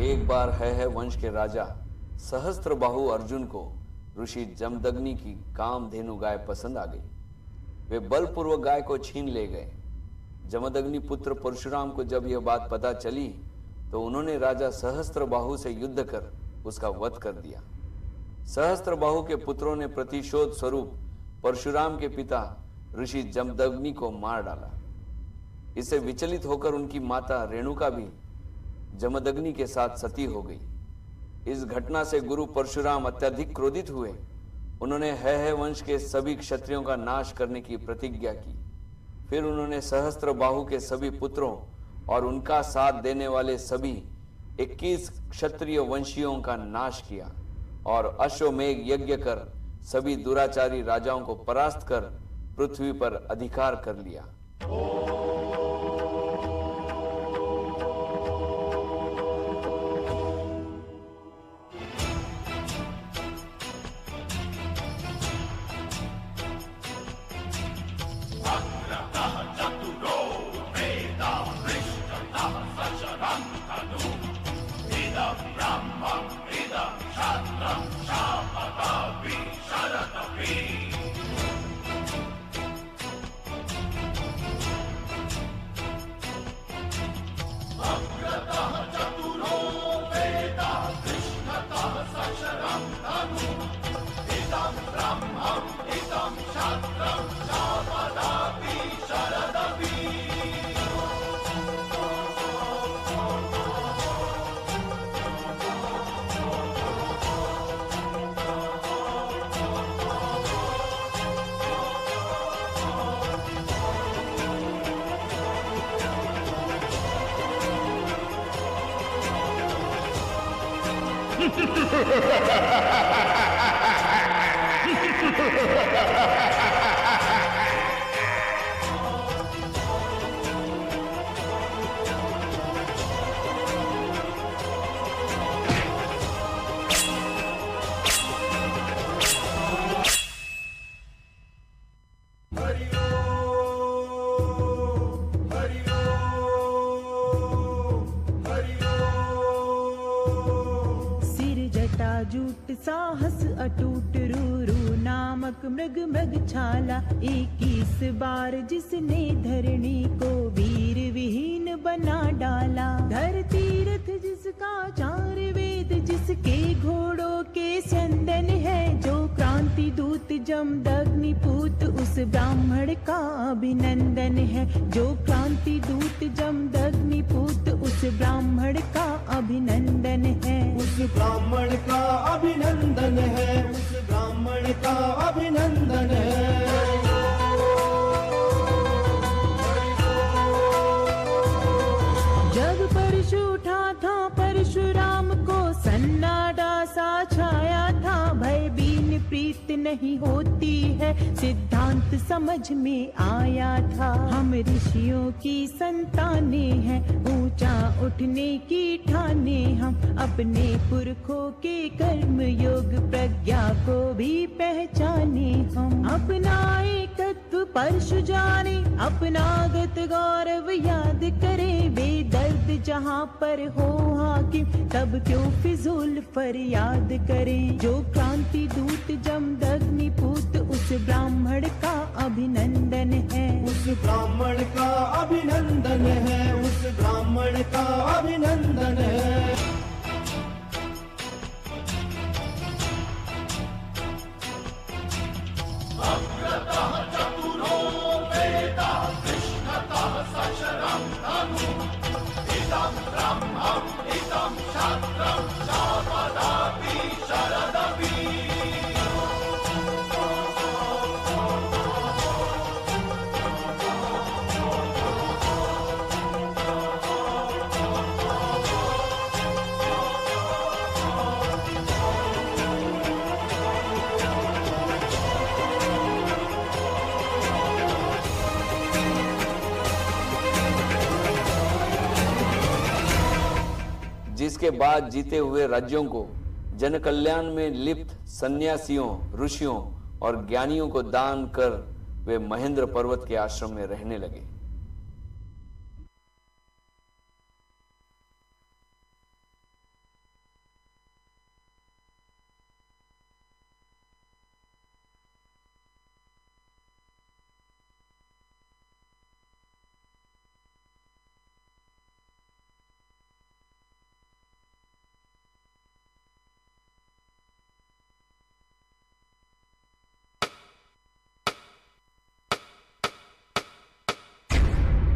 एक बार है वंश के राजा सहस्त्रबाहु अर्जुन को ऋषि जमदग्नि की कामधेनु गाय पसंद आ गई। वे बलपूर्वक गाय को छीन ले गए। जमदग्नि पुत्र परशुराम को जब यह बात पता चली तो उन्होंने राजा सहस्त्रबाहु से युद्ध कर उसका वध कर दिया। सहस्त्रबाहु के पुत्रों ने प्रतिशोध स्वरूप परशुराम के पिता ऋषि जमदग्नि को मार डाला। इससे विचलित होकर उनकी माता रेणुका भी जमदग्नि के साथ सती हो गई। इस घटना से गुरु परशुराम अत्यधिक क्रोधित हुए। उन्होंने है वंश के सभी क्षत्रियों का नाश करने की प्रतिज्ञा की। फिर उन्होंने सहस्त्रबाहु के सभी पुत्रों और उनका साथ देने वाले सभी 21 क्षत्रिय वंशियों का नाश किया और अश्वमेघ यज्ञ कर सभी दुराचारी राजाओं को परास्त कर पृथ्वी पर अधिकार कर लिया। जूट साहस अटूट रूरू नामक मृग मृग छाला 21 बार जिसने धरणी को वीर विहीन बना डाला। धर तीर्थ जिसका 4 वेद जिसके घोड़ों के स्यंदन है जो क्रांति दूत जमदग्नि पूत उस ब्राह्मण का अभिनंदन है। जो क्रांति दूत जमदग्नि पूत उस ब्राह्मण का अभिनंदन है। उस ब्राह्मण का अभिनंदन है। उस ब्राह्मण का अभिनंदन है। जब परशु उठा था परशुराम को सन्नाटा सा छाया था। भय बीन प्रीत नहीं होती है सिद्धांत समझ में आया था। हम ऋषियों की संताने हैं ऊंचा उठने की ठाने। हम अपने पुरखों के कर्म योग प्रज्ञा को भी पहचाने। हम अपना एकत्व परशु जाने अपनागत गौरव याद करें। बेदर्द जहाँ पर हो हाकिम तब क्यों फिजूल फरियाद करें। जो क्रांति दूत जमदग्नि पूत उस ब्राह्मण का अभिनंदन है। उस ब्राह्मण का अभिनंदन है। उस ब्राह्मण का अभिनंदन है। जिसके बाद जीते हुए राज्यों को जन कल्याण में लिप्त सन्यासियों, ऋषियों और ज्ञानियों को दान कर वे महेंद्र पर्वत के आश्रम में रहने लगे।